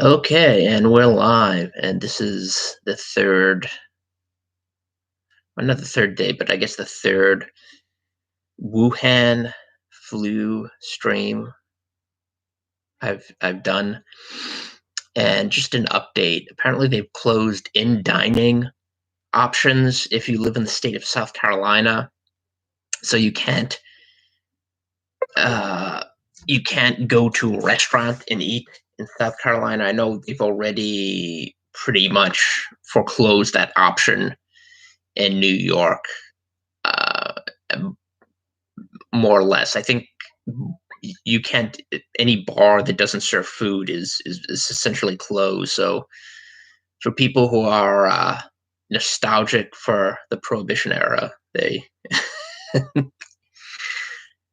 Okay, and we're live, and this is the third, well, not the third day, but I guess the third Wuhan flu stream I've done. And just an update. Apparently, they've closed in dining options if you live in the state of South Carolina, so uh, you can't go to a restaurant and eat in South Carolina. I know they've already pretty much foreclosed that option in New York, uh, more or less. I think you can't any bar that doesn't serve food is essentially closed. So for people who are nostalgic for the Prohibition era, they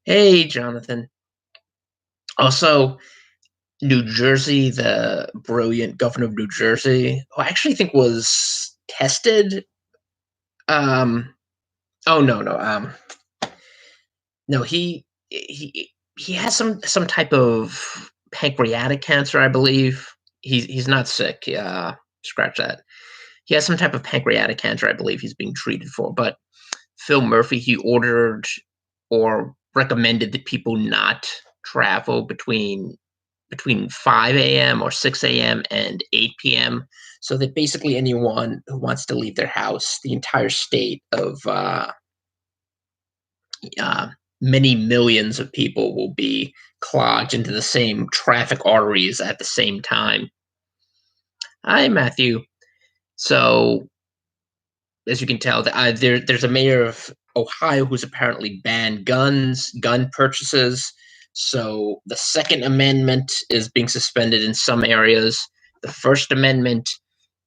hey Jonathan. Also, New Jersey, the brilliant governor of New Jersey, who I actually think was tested. Um, oh no, he has some type of pancreatic cancer, I believe. He's not sick. Scratch that. He has some type of pancreatic cancer, I believe he's being treated for. But Phil Murphy, he ordered or recommended that people not travel between 5 a.m. or 6 a.m. and 8 p.m. So that basically anyone who wants to leave their house, the entire state of uh, many millions of people will be clogged into the same traffic arteries at the same time. Hi, Matthew. So, as you can tell, there's a mayor of Ohio who's apparently banned gun purchases. So, the Second Amendment is being suspended in some areas. The First Amendment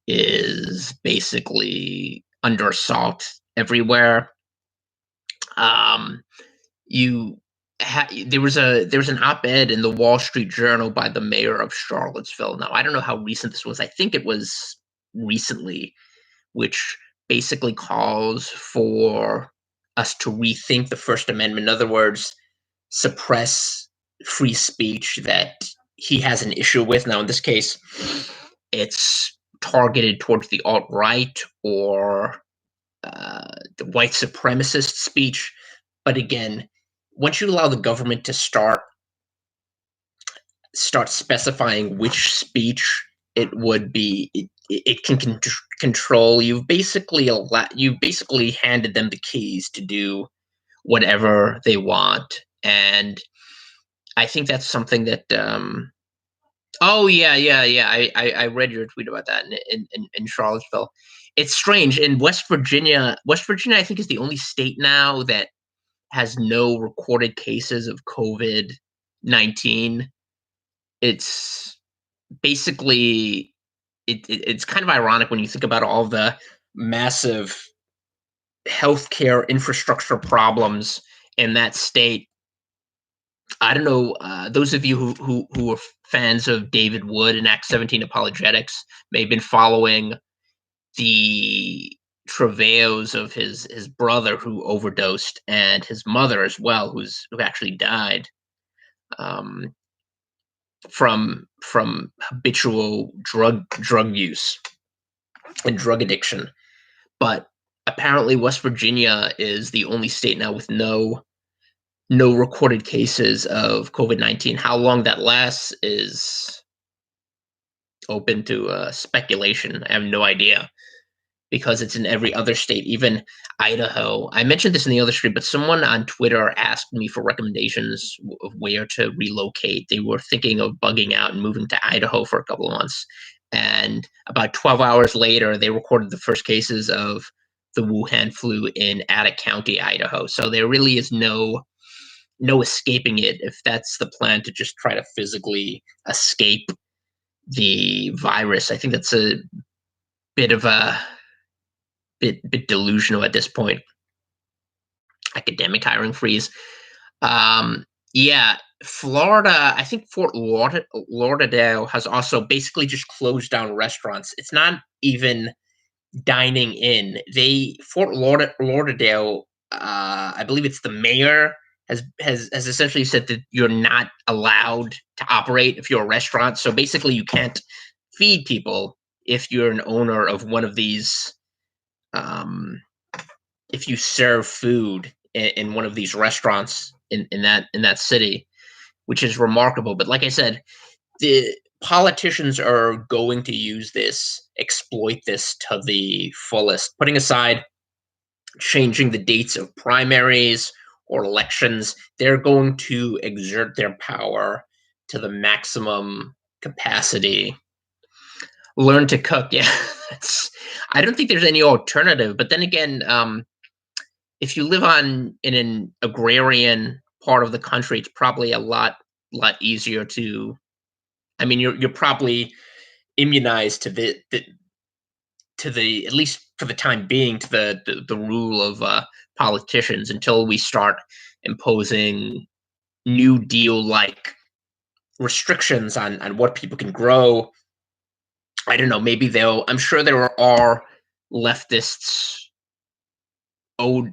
is basically under assault everywhere. Um, you there was an op-ed in the Wall Street Journal by the mayor of Charlottesville. Now, I don't know how recent this was. I think it was recently, which basically calls for us to rethink the First Amendment. In other words, suppress free speech that he has an issue with. Now, in this case, it's targeted towards the alt right or the white supremacist speech. But again, once you allow the government to start specifying which speech it would be, it can control. You've basically handed them the keys to do whatever they want, and I think that's something that. Oh yeah. I read your tweet about that in Charlottesville. It's strange in West Virginia. West Virginia, I think, is the only state now that has no recorded cases of COVID-19. It's basically it's kind of ironic when you think about all the massive healthcare infrastructure problems in that state. I don't know. Those of you who are fans of David Wood and Act 17 apologetics may have been following the travails of his brother who overdosed and his mother as well, who actually died um, from habitual drug use and drug addiction. But apparently, West Virginia is the only state now with no recorded cases of COVID-19. How long that lasts is open to speculation. I have no idea because it's in every other state, even Idaho. I mentioned this in the other stream, but someone on Twitter asked me for recommendations of where to relocate. They were thinking of bugging out and moving to Idaho for a couple of months. And about 12 hours later, they recorded the first cases of the Wuhan flu in Attic County, Idaho. So there really is no escaping it if that's the plan, to just try to physically escape the virus. I think that's a bit of a bit delusional at this point. Academic hiring freeze. Yeah, Florida. I think Fort Lauderdale has also basically just closed down restaurants. It's not even dining in. Lauderdale. I believe it's the mayor has essentially said that you're not allowed to operate if you're a restaurant. So basically, you can't feed people if you're an owner of one of these. Um, if you serve food in one of these restaurants in that city, which is remarkable. But like I said, the politicians are going to use this, exploit this to the fullest, putting aside changing the dates of primaries or elections. They're going to exert their power to the maximum capacity. Learn to cook. Yeah, I don't think there's any alternative. But then again, if you live in an agrarian part of the country, it's probably a lot easier to. I mean, you're probably immunized to the at least for the time being to the rule of politicians until we start imposing New Deal like restrictions on what people can grow. I don't know. Maybe they'll. I'm sure there are leftists, old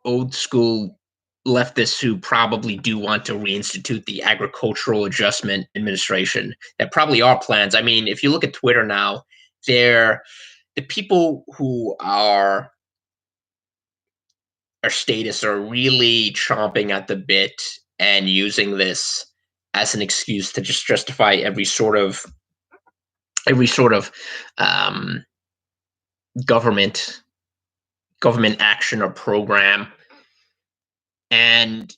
old school leftists who probably do want to reinstitute the Agricultural Adjustment Administration. There probably are plans. I mean, if you look at Twitter now, there the people who are statists are really chomping at the bit and using this as an excuse to just justify every sort of um, government government action or program. And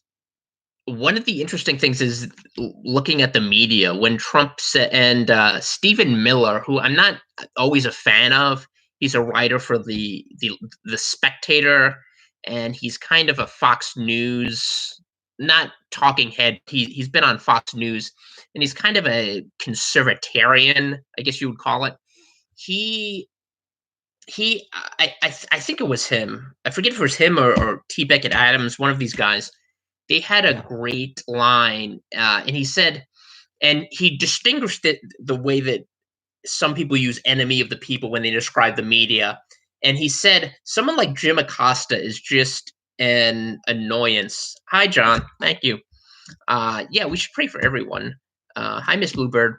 one of the interesting things is looking at the media when Trump said, and Stephen Miller, who I'm not always a fan of. He's a writer for the Spectator, and he's kind of a Fox News, not talking head. He's been on Fox News, and he's kind of a conservatarian, I guess you would call it. He I think it was him. I forget if it was him or T. Beckett Adams, one of these guys. They had a great line, and he said, and he distinguished it the way that some people use "enemy of the people" when they describe the media. And he said, someone like Jim Acosta is just an annoyance. Hi, John. Thank you. Yeah, we should pray for everyone. Hi, Miss Bluebird.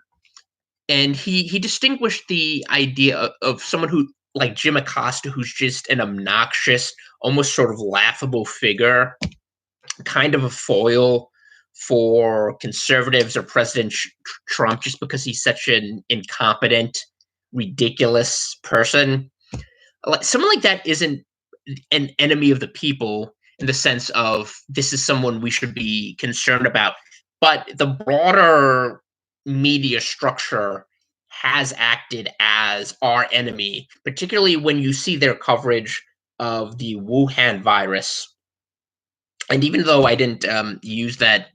And he distinguished the idea of someone who like Jim Acosta, who's just an obnoxious, almost sort of laughable figure, kind of a foil for conservatives or President Trump, just because he's such an incompetent, ridiculous person. Like someone like that isn't an enemy of the people in the sense of this is someone we should be concerned about, but the broader media structure has acted as our enemy, particularly when you see their coverage of the Wuhan virus. And even though I didn't use that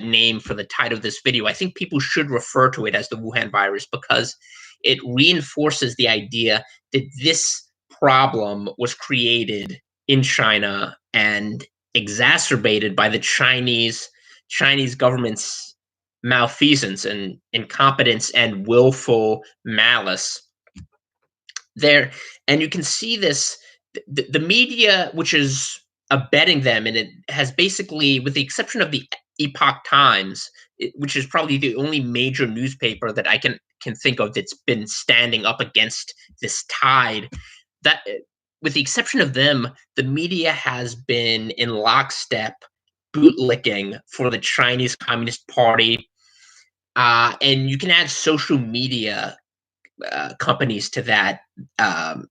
name for the title of this video, I think people should refer to it as the Wuhan virus because it reinforces the idea that this problem was created in China and exacerbated by the Chinese government's malfeasance and incompetence and willful malice there. And you can see this the media, which is abetting them, and it has basically, with the exception of the Epoch Times, which is probably the only major newspaper that I can think of that's been standing up against this tide. That, with the exception of them, the media has been in lockstep bootlicking for the Chinese Communist Party, and you can add social media companies to that. Um,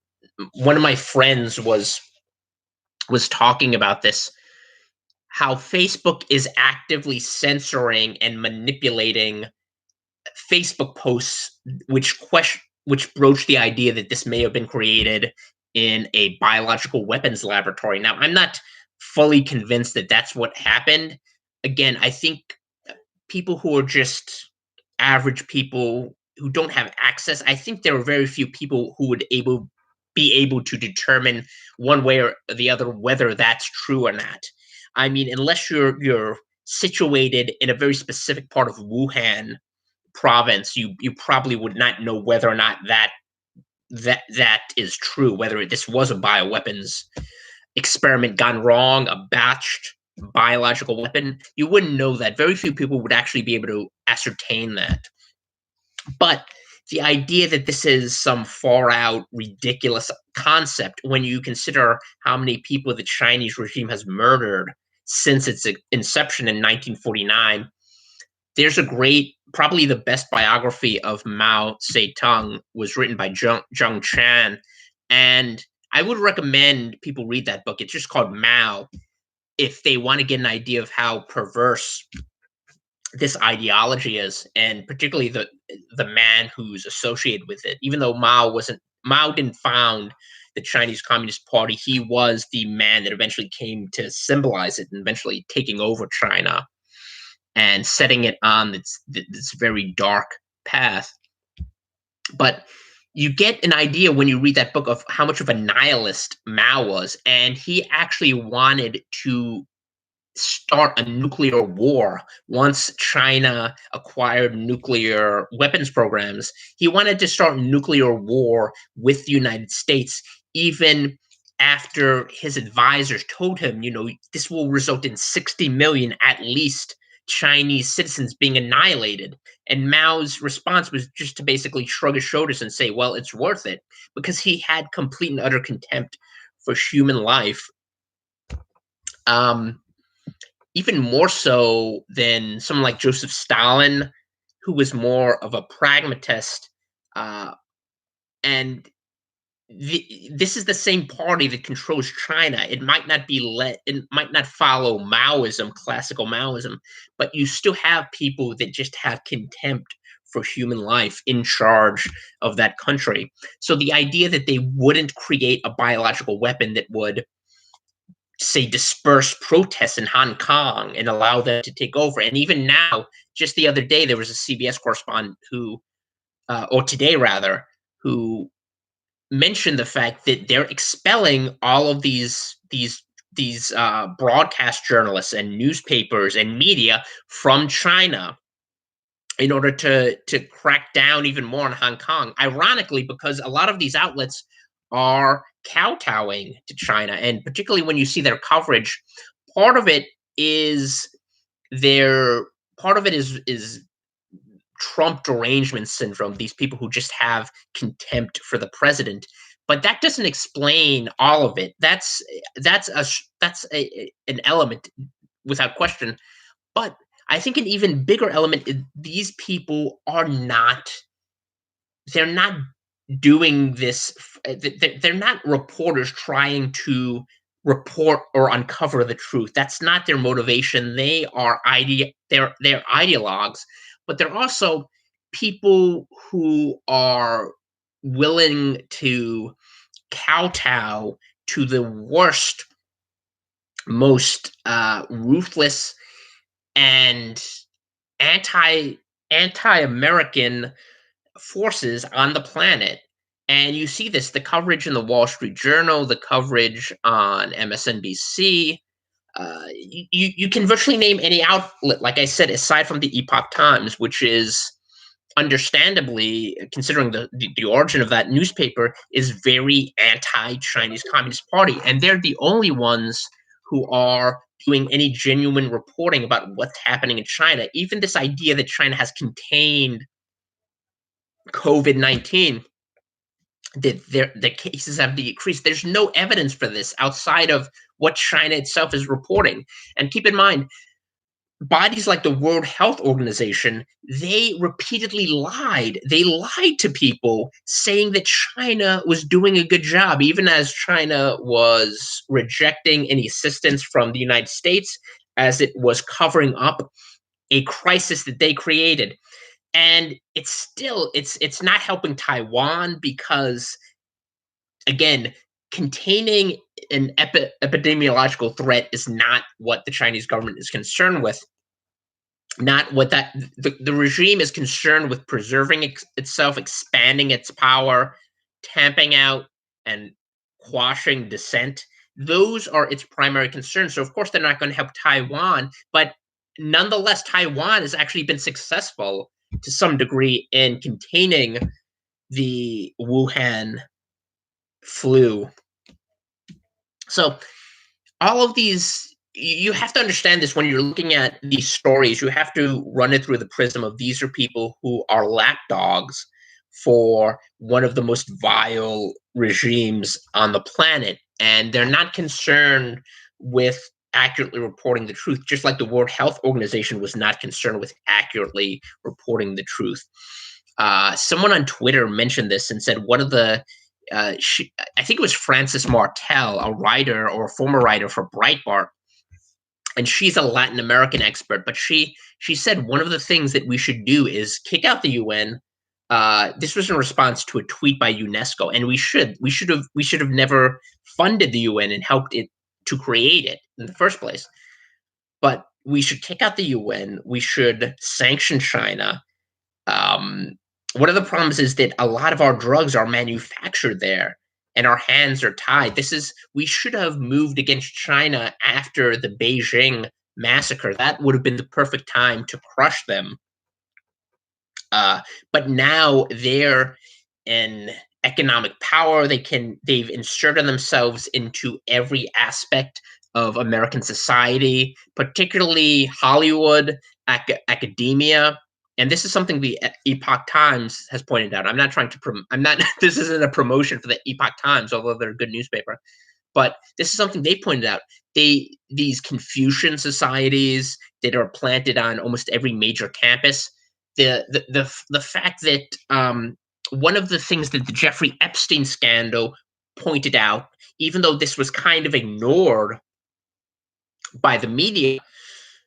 One of my friends was talking about this, how Facebook is actively censoring and manipulating Facebook posts which broach the idea that this may have been created in a biological weapons laboratory. Now, I'm not fully convinced that that's what happened. Again, I think people who are just average people who don't have access, I think there are very few people who would be able to determine one way or the other whether that's true or not. I mean, unless you're situated in a very specific part of Wuhan province, you probably would not know whether or not that is true, whether this was a bioweapons experiment gone wrong, a batched biological weapon. You wouldn't know that. Very few people would actually be able to ascertain that. But the idea that this is some far out ridiculous concept when you consider how many people the Chinese regime has murdered since its inception in 1949. There's a great, probably the best biography of Mao Zedong was written by Zheng Chan, and I would recommend people read that book. It's just called Mao if they want to get an idea of how perverse this ideology is, and particularly the man who's associated with it. Even though Mao didn't found the Chinese Communist Party, he was the man that eventually came to symbolize it and eventually taking over China and setting it on this very dark path. But you get an idea when you read that book of how much of a nihilist Mao was, and he actually wanted to start a nuclear war once China acquired nuclear weapons programs. He wanted to start nuclear war with the United States, even after his advisors told him, this will result in 60 million at least Chinese citizens being annihilated. And Mao's response was just to basically shrug his shoulders and say, well, it's worth it, because he had complete and utter contempt for human life. Even more so than someone like Joseph Stalin, who was more of a pragmatist. And this is the same party that controls China. It might not follow Maoism, classical Maoism, but you still have people that just have contempt for human life in charge of that country. So the idea that they wouldn't create a biological weapon that would, say, disperse protests in Hong Kong and allow them to take over. And even now, just the other day, there was a CBS correspondent who, or today rather, who mentioned the fact that they're expelling all of these broadcast journalists and newspapers and media from China in order to crack down even more on Hong Kong. Ironically, because a lot of these outlets are kowtowing to China, and particularly when you see their coverage, part of it is is Trump derangement syndrome. These people who just have contempt for the president, but that doesn't explain all of it. That's an element without question, but I think an even bigger element is these people are not. They're not doing this. They're not reporters trying to report or uncover the truth. That's not their motivation. They're ideologues, but they're also people who are willing to kowtow to the worst, most ruthless and anti-American forces on the planet. And you see this, the coverage in the Wall Street Journal, the coverage on MSNBC. You can virtually name any outlet, like I said, aside from the Epoch Times, which is understandably, considering the origin of that newspaper, is very anti-Chinese Communist Party. And they're the only ones who are doing any genuine reporting about what's happening in China. Even this idea that China has contained COVID-19, that the cases have decreased. There's no evidence for this outside of what China itself is reporting. And keep in mind, bodies like the World Health Organization, they repeatedly lied. They lied to people saying that China was doing a good job, even as China was rejecting any assistance from the United States, as it was covering up a crisis that they created. And it's not helping Taiwan because, again, containing an epidemiological threat is not what the Chinese government is concerned with. Not what the regime is concerned with: preserving itself, expanding its power, tamping out and quashing dissent. Those are its primary concerns. So of course they're not going to help Taiwan, but nonetheless, Taiwan has actually been successful to some degree in containing the Wuhan flu. So all of these, you have to understand this when you're looking at these stories. You have to run it through the prism of these are people who are lapdogs for one of the most vile regimes on the planet, and they're not concerned with accurately reporting the truth, just like the World Health Organization was not concerned with accurately reporting the truth. Someone on Twitter mentioned this and said one of the I think it was Frances Martel, a writer or a former writer for Breitbart, and she's a Latin American expert. But she said one of the things that we should do is kick out the UN. This was in response to a tweet by UNESCO, and we should have never funded the UN and helped it to create it in the first place. But we should kick out the UN. We should sanction China. um, one of the problems is that a lot of our drugs are manufactured there and our hands are tied. We should have moved against China after the Beijing massacre. That would have been the perfect time to crush them. Uh, but now they're in economic power. They've inserted themselves into every aspect of American society, particularly Hollywood, academia. And this is something the Epoch Times has pointed out. I'm not trying to I'm not this isn't a promotion for the Epoch Times, although they're a good newspaper. But this is something they pointed out. These Confucian societies that are planted on almost every major campus. The fact that one of the things that the Jeffrey Epstein scandal pointed out, even though this was kind of ignored by the media,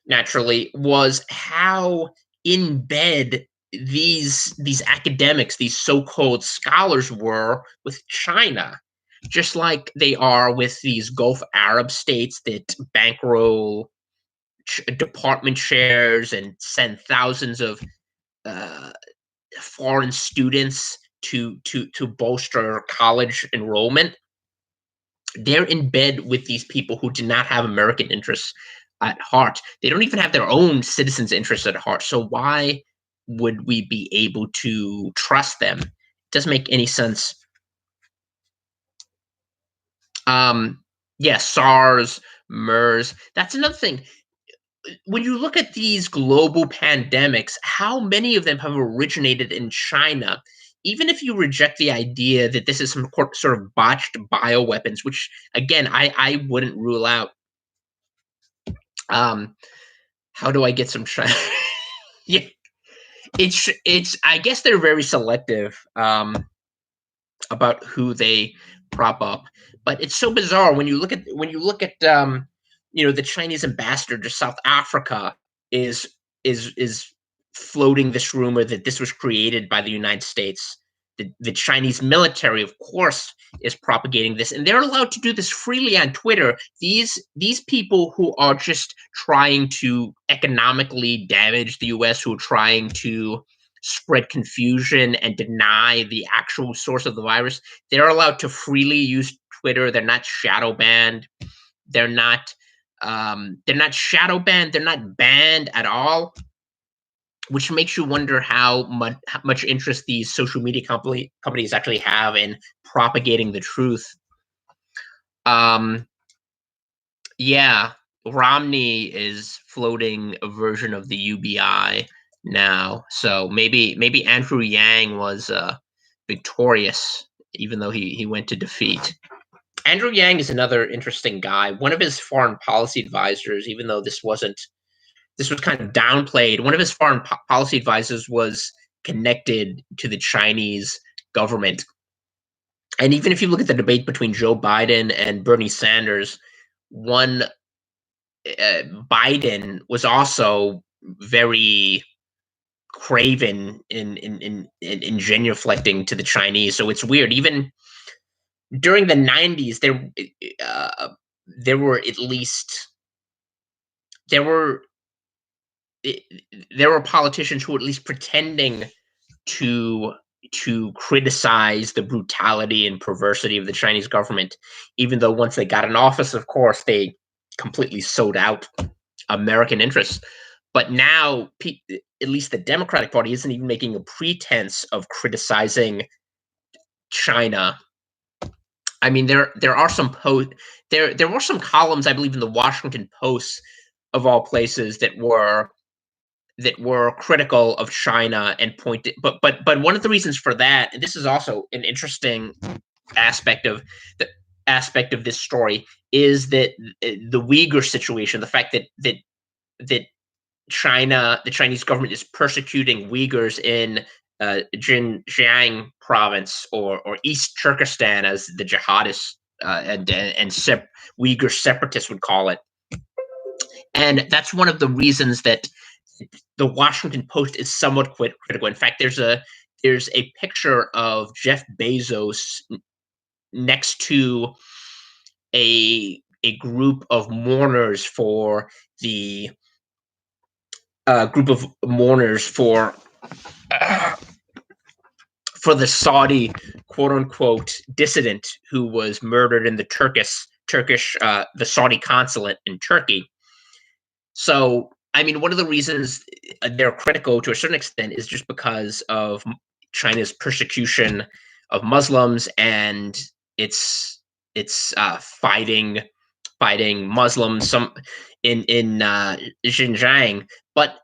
naturally, was how in bed these academics, these so-called scholars, were with China, just like they are with these Gulf Arab states that bankroll department chairs and send thousands of uh, foreign students to bolster college enrollment. They're in bed with these people who do not have American interests at heart. They don't even have their own citizens' interests at heart. So why would we be able to trust them? It doesn't make any sense. Um, yeah, SARS, MERS. That's another thing. When you look at these global pandemics, how many of them have originated in China? Even if you reject the idea that this is some sort of botched bioweapons, which again I wouldn't rule out. Um, how do I get some China? Yeah, it's. I guess they're very selective about who they prop up, but it's so bizarre when you look at the Chinese ambassador to South Africa is is floating this rumor that this was created by the United States. The Chinese military, of course, is propagating this, and they're allowed to do this freely on Twitter. These people who are just trying to economically damage the U.S., who are trying to spread confusion and deny the actual source of the virus, they're allowed to freely use Twitter. They're not shadow banned. They're not they're not shadow banned. They're not banned at all, which makes you wonder how much interest these social media companies actually have in propagating the truth. Um, yeah, Romney is floating a version of the UBI now, so maybe Andrew Yang was victorious, even though he went to defeat. Andrew Yang is another interesting guy. One of his foreign policy advisors, even though this was kind of downplayed. One of his foreign policy advisors was connected to the Chinese government. And even if you look at the debate between Joe Biden and Bernie Sanders, one Biden was also very craven in genuflecting to the Chinese. So it's weird. Even during the 90s, uh, there were at least there were there were politicians who were at least pretending to criticize the brutality and perversity of the Chinese government, even though once they got in office, of course, they completely sold out American interests. But now, at least the Democratic Party isn't even making a pretense of criticizing China. I mean, there are some there were some columns, I believe, in the Washington Post, of all places, that were that were critical of China and pointed, but one of the reasons for that, and this is also an interesting aspect of the aspect of this story, is that the Uyghur situation, the fact that the Chinese government is persecuting Uyghurs in Xinjiang province, or East Turkestan, as the jihadists Uyghur separatists would call it. And that's one of the reasons that the Washington Post is somewhat critical. In fact, there's a picture of Jeff Bezos next to a group of mourners the group of mourners uh, for the Saudi quote unquote dissident who was murdered in the Turkish the Saudi consulate in Turkey. So, I mean, one of the reasons they're critical to a certain extent is just because of China's persecution of Muslims, and it's fighting Muslims some in Xinjiang. But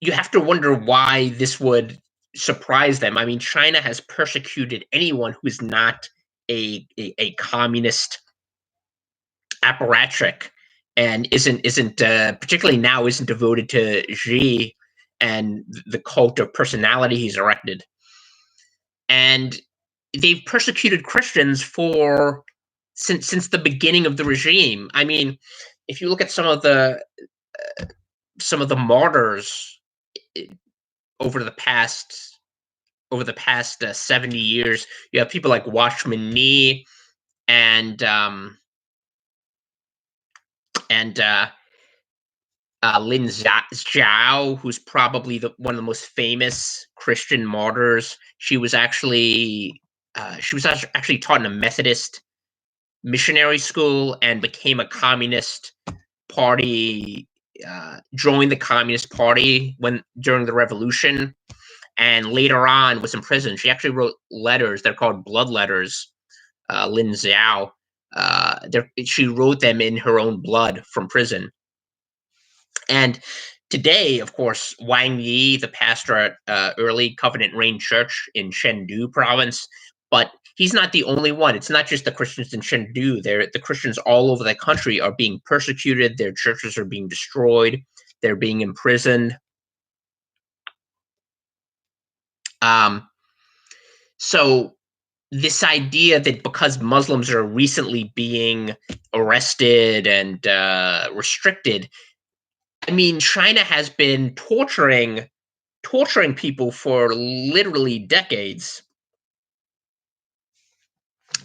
you have to wonder why this would surprise them. I mean, China has persecuted anyone who is not a communist apparatchik, and isn't particularly now isn't devoted to Xi and the cult of personality he's erected. And they've persecuted Christians for since the beginning of the regime. I mean, if you look at some of the martyrs over the past 70 years, you have people like Watchman Nee and and Lin Zhao, who's probably one of the most famous Christian martyrs. She was actually taught in a Methodist missionary school and became a communist party. Joined the Communist Party during the revolution, and later on was imprisoned. She actually wrote letters. They're called blood letters. Lin Zhao. She wrote them in her own blood from prison. And today, of course, Wang Yi, the pastor at Early Covenant Rain Church in Chengdu province, but he's not the only one. It's not just the Christians in Chengdu. The Christians all over the country are being persecuted. Their churches are being destroyed. They're being imprisoned. Um, so this idea that because Muslims are recently being arrested and restricted, I mean, China has been torturing people for literally decades.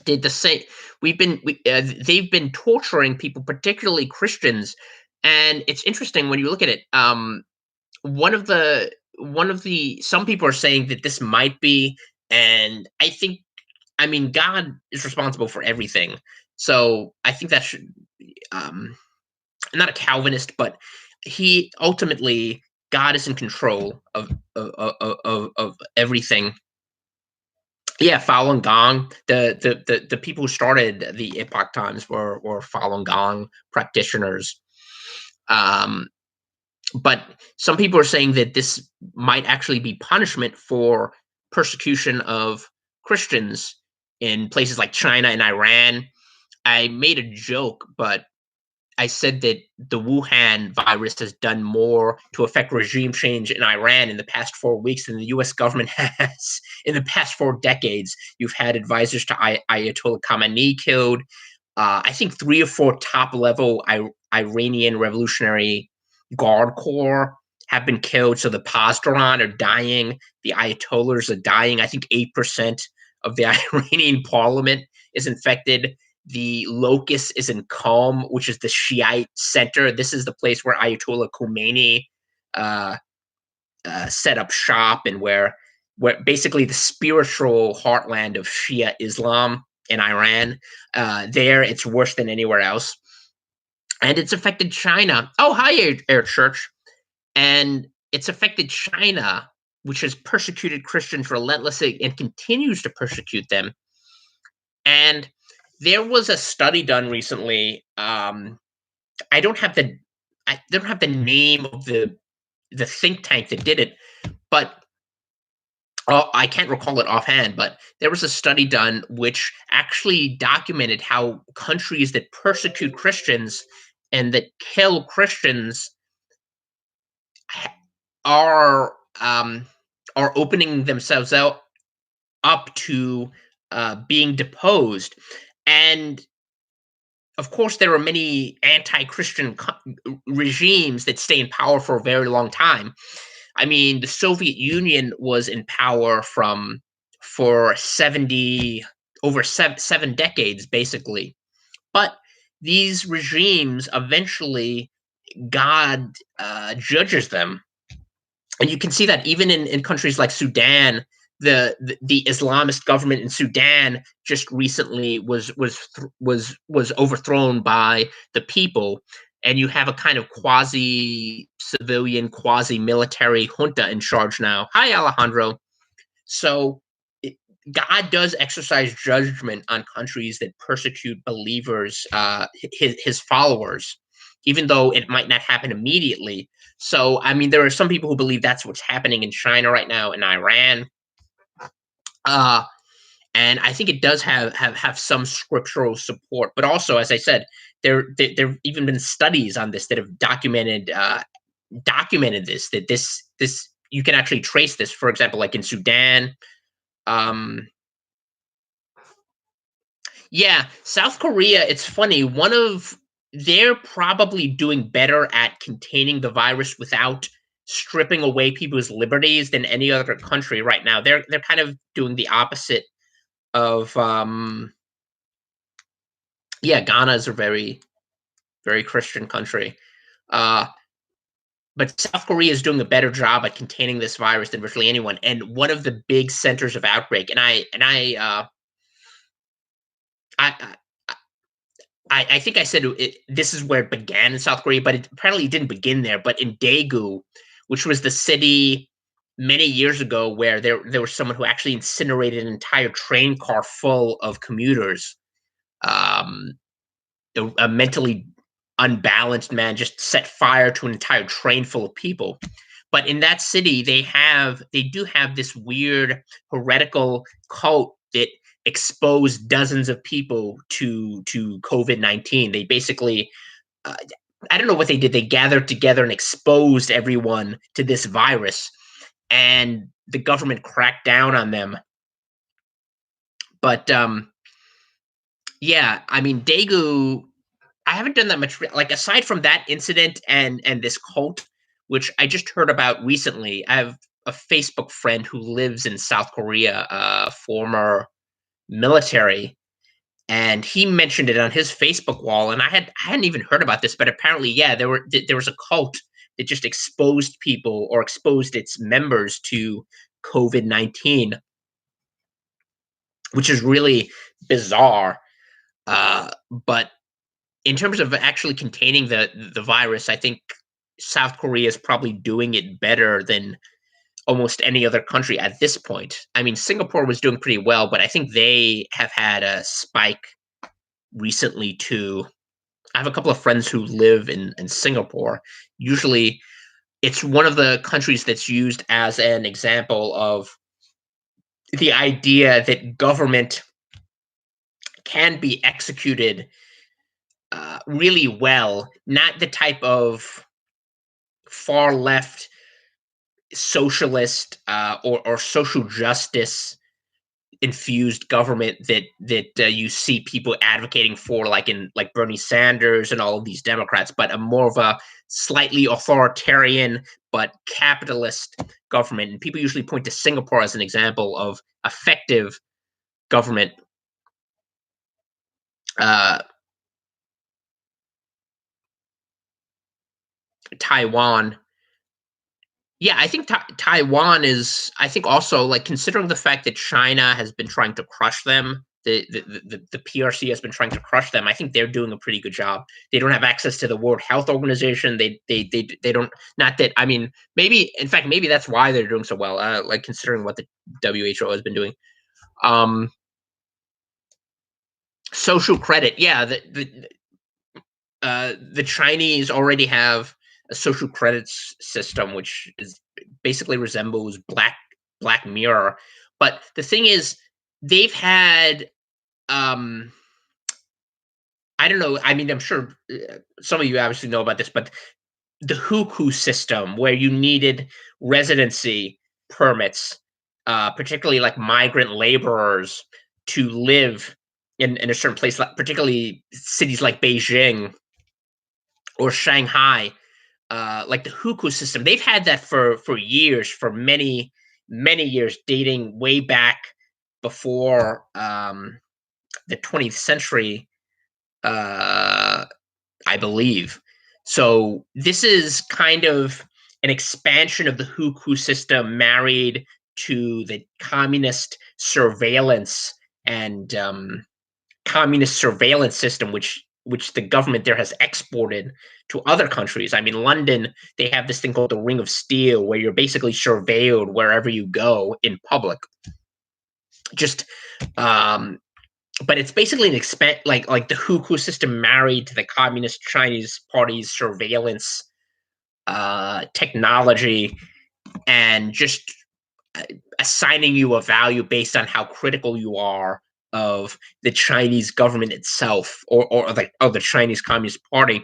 Did the same. They've been torturing people, particularly Christians, and it's interesting when you look at it. One of the some people are saying that this might be, and I mean, God is responsible for everything, so I think that should. I'm not a Calvinist, but he ultimately, God is in control of everything. Yeah, Falun Gong. The people who started the Epoch Times were Falun Gong practitioners. Um, but some people are saying that this might actually be punishment for persecution of Christians in places like China and Iran. I made a joke, but I said that the Wuhan virus has done more to affect regime change in Iran in the past 4 weeks than the U.S. government has in the past 4 decades. You've had advisors to Ayatollah Khamenei killed. I think 3 or 4 top-level Iranian Revolutionary Guard Corps have been killed. So the Pasdaran are dying. The Ayatollahs are dying. I think 8% of the Iranian parliament is infected. The locus is in Qom, which is the Shiite center. This is the place where Ayatollah Khomeini uh, set up shop, and where basically the spiritual heartland of Shia Islam in Iran. There, it's worse than anywhere else, and it's affected China. Oh, hi, Air Church, and it's affected China, which has persecuted Christians relentlessly and continues to persecute them. And there was a study done recently. I don't have the name of the think tank that did it. But I can't recall it offhand, but there was a study done which actually documented how countries that persecute Christians and that kill Christians ha- are um, are opening themselves out up to being deposed. And of course, there are many anti-Christian regimes that stay in power for a very long time. I mean, the Soviet Union was in power for 70 over seven decades, basically. But these regimes eventually, God judges them, and you can see that even in countries like Sudan. The Islamist government in Sudan just recently was overthrown by the people, and you have a kind of quasi civilian, quasi military junta in charge now. Hi, Alejandro. So it, God does exercise judgment on countries that persecute believers, his followers, even though it might not happen immediately. So, I mean, there are some people who believe that's what's happening in China right now, in Iran. Uh, and I think it does have some scriptural support. But also, as I said, there have even been studies on this that have documented this, that this you can actually trace this. For example, like in Sudan, um, yeah, South Korea, it's funny. They're probably doing better at containing the virus without stripping away people's liberties than any other country right now. They're kind of doing the opposite of yeah, Ghana is a very Christian country. Uh but South Korea is doing a better job at containing this virus than virtually anyone. And one of the big centers of outbreak, and I I think I said this is where it began in South Korea, but apparently it didn't begin there. But in Daegu, which was the city many years ago where there was someone who actually incinerated an entire train car full of commuters. Um, a mentally unbalanced man just set fire to an entire train full of people. But in that city, they do have this weird heretical cult that exposed dozens of people to COVID-19. They basically uh, I don't know what they did. They gathered together and exposed everyone to this virus, and the government cracked down on them. But yeah, I mean, Daegu, I haven't done that much. Like aside from that incident and this cult, which I just heard about recently, I have a Facebook friend who lives in South Korea, former military, and he mentioned it on his Facebook wall, and I hadn't even heard about this, but apparently, yeah, there was a cult that just exposed people or exposed its members to COVID-19, which is really bizarre. But in terms of actually containing the virus, I think South Korea is probably doing it better than almost any other country at this point. I mean, Singapore was doing pretty well, but I think they have had a spike recently too. I have a couple of friends who live in Singapore. Usually, it's one of the countries that's used as an example of the idea that government can be executed really well, not the type of far left socialist or social justice infused government that you see people advocating for, like in like Bernie Sanders and all of these Democrats, but a more of a slightly authoritarian but capitalist government. And people usually point to Singapore as an example of effective government. Uh, Taiwan, yeah, I think Taiwan is. I think also, like, considering the fact that China has been trying to crush them, the PRC has been trying to crush them. I think they're doing a pretty good job. They don't have access to the World Health Organization. They don't. Not that, I mean, maybe in fact maybe that's why they're doing so well. Like considering what the WHO has been doing. Um, Social credit, yeah. The Chinese already have a social credits system, which is basically resembles Black Mirror. But the thing is, they've had um, I don't know. I mean, I'm sure some of you obviously know about this, but the hukou system, where you needed residency permits, particularly like migrant laborers, to live in a certain place, like particularly cities like Beijing or Shanghai, like the hukou system. They've had that for years, for many years, dating way back before the 20th century, uh, I believe. So this is kind of an expansion of the hukou system, married to the and communist surveillance system, which the government there has exported to other countries. I mean, London, they have this thing called the Ring of Steel, where you're basically surveilled wherever you go in public. Just um, but it's basically an like the hukou system married to the Communist Chinese Party's surveillance technology, and just uh, assigning you a value based on how critical you are of the Chinese government itself, or like the Chinese Communist Party.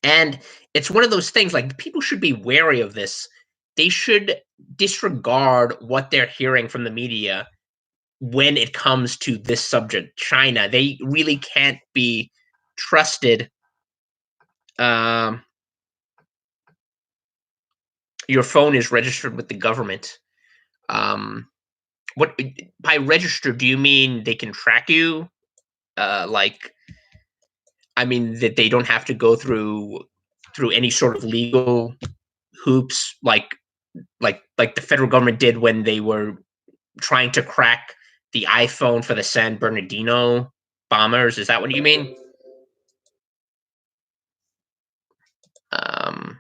And it's one of those things, like, people should be wary of this. They should disregard what they're hearing from the media when it comes to this subject, China. They really can't be trusted. Um, your phone is registered with the government. Um, what by registered, do you mean they can track you? Like, I mean that they don't have to go through any sort of legal hoops, like the federal government did when they were trying to crack the iPhone for the San Bernardino bombers. Is that what you mean? Um,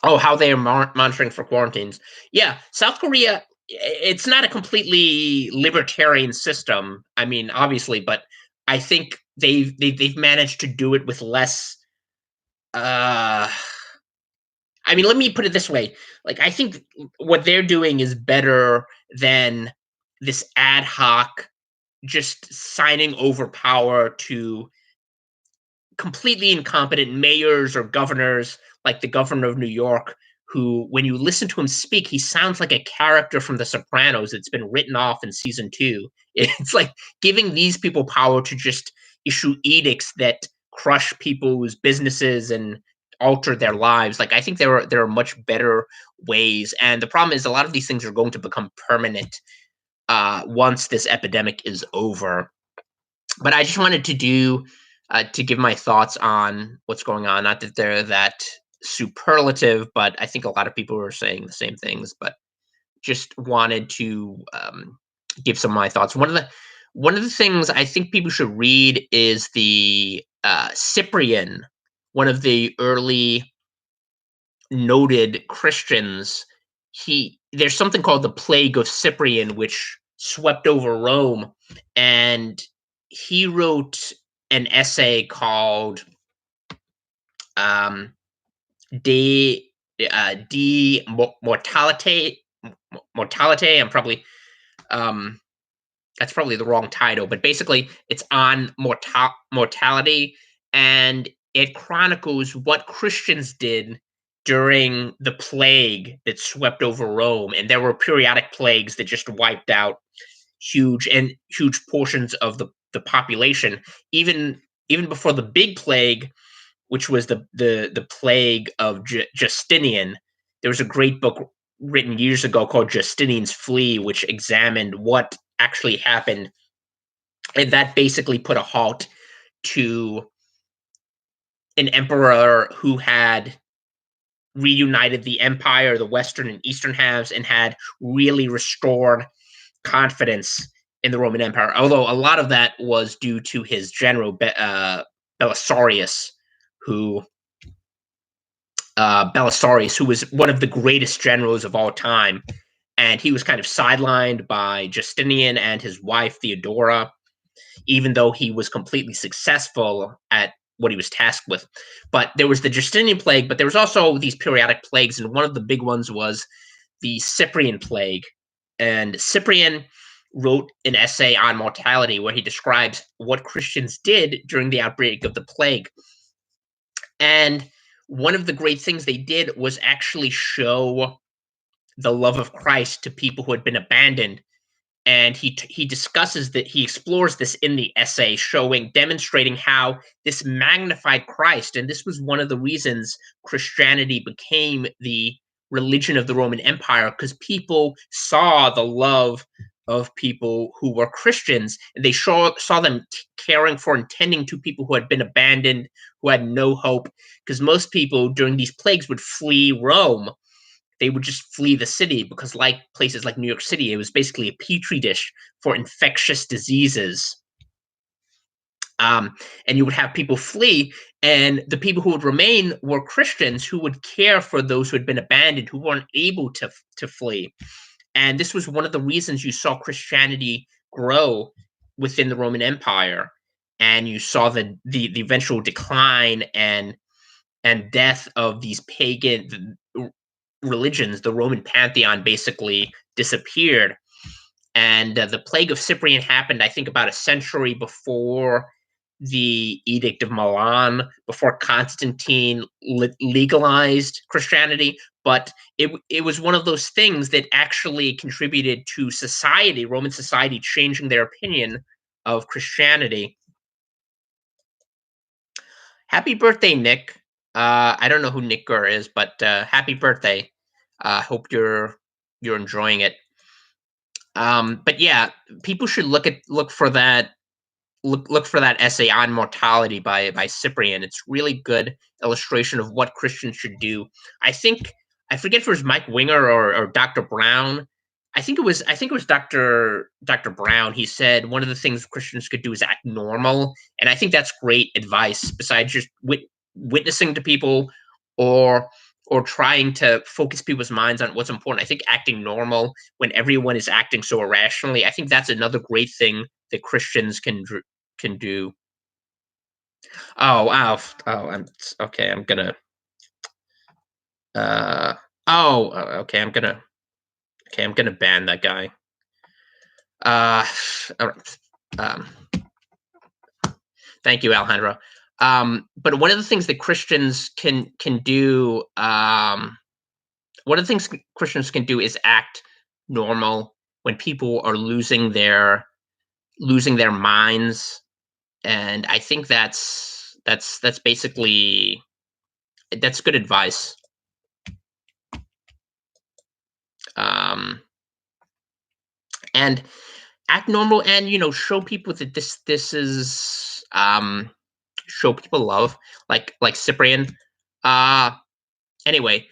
Oh, how they are monitoring for quarantines. Yeah, South Korea, it's not a completely libertarian system. I mean, obviously, but I think they've managed to do it with less. Uh, I mean, let me put it this way: like, I think what they're doing is better than this ad hoc, just signing over power to completely incompetent mayors or governors, like the governor of New York, who, when you listen to him speak, he sounds like a character from The Sopranos that's been written off in season two. It's like giving these people power to just issue edicts that crush people's businesses and alter their lives. Like, I think there are much better ways, and the problem is a lot of these things are going to become permanent once this epidemic is over. But I just wanted to give my thoughts on what's going on. Not that they're that superlative, but I think a lot of people are saying the same things. But just wanted to give some of my thoughts. One of the things I think people should read is the Cyprian, one of the early noted Christians. He There's something called the Plague of Cyprian, which swept over Rome, and he wrote an essay called um, "De De Mortalite." Mortalite. I'm probably um, that's probably the wrong title, but basically, it's on mortality, and it chronicles what Christians did during the plague that swept over Rome. And there were periodic plagues that just wiped out huge portions of the population. Even before the big plague, which was the plague of Justinian. There was a great book written years ago called Justinian's Flea, which examined what actually happened, and that basically put a halt to an emperor who had reunited the empire, the western and eastern halves, and had really restored confidence in the Roman Empire. Although a lot of that was due to his general Belisarius, who Belisarius, who was one of the greatest generals of all time, and he was kind of sidelined by Justinian and his wife Theodora. even though he was completely successful at what he was tasked with. But there was the Justinian plague, but there was also these periodic plagues, and one of the big ones was the Cyprian plague. And Cyprian wrote an essay on mortality where he describes what Christians did during the outbreak of the plague. And one of the great things they did was actually show the love of Christ to people who had been abandoned. And he discusses that, he explores this in the essay, demonstrating how this magnified Christ, and this was one of the reasons Christianity became the religion of the Roman Empire, because people saw the love of people who were Christians, and they saw them caring for and tending to people who had been abandoned, who had no hope, because most people during these plagues would flee Rome. They would just flee the city because, like places like New York City, it was basically a petri dish for infectious diseases. And you would have people flee, and the people who would remain were Christians who would care for those who had been abandoned, who weren't able to flee. And this was one of the reasons you saw Christianity grow within the Roman Empire, and you saw the eventual decline and death of these pagan religions. The Roman pantheon basically disappeared. And the plague of Cyprian happened, I think, about a century before the Edict of Milan, before Constantine legalized Christianity. But it was one of those things that actually contributed to society, Roman society, changing their opinion of Christianity. Happy birthday, Nick. I don't know who Nick Gurr is, but happy birthday. Hope you're enjoying it. But yeah, people should look for that essay on mortality by Cyprian. It's really good illustration of what Christians should do. I forget if it was Mike Winger or Dr. Brown. I think it was Dr. Brown. He said one of the things Christians could do is act normal, and I think that's great advice. Besides just witnessing to people or trying to focus people's minds on what's important, I think acting normal when everyone is acting so irrationally, I think that's another great thing that Christians can do. Oh, wow. Oh, I'm okay. I'm gonna. Uh. Oh, okay. I'm gonna ban that guy. Uh. all right. Um. Thank you, Alejandro. But one of the things that Christians can do. One of the things Christians can do is act normal when people are losing their minds, and I think that's basically that's good advice. Um, and act normal, and show people that this is show people love, like Cyprian. Uh Anyway,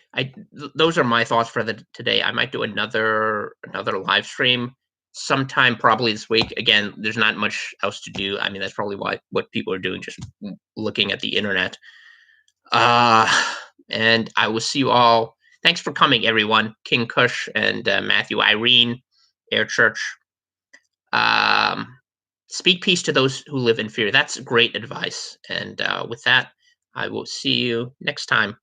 those are my thoughts for today. I might do another live stream sometime probably this week. Again, there's not much else to do. I mean, that's probably what people are doing, just looking at the internet. Uh, and I will see you all. Thanks for coming, everyone. King Kush and Matthew, Irene, Air Church. Speak peace to those who live in fear. That's great advice. And with that, I will see you next time.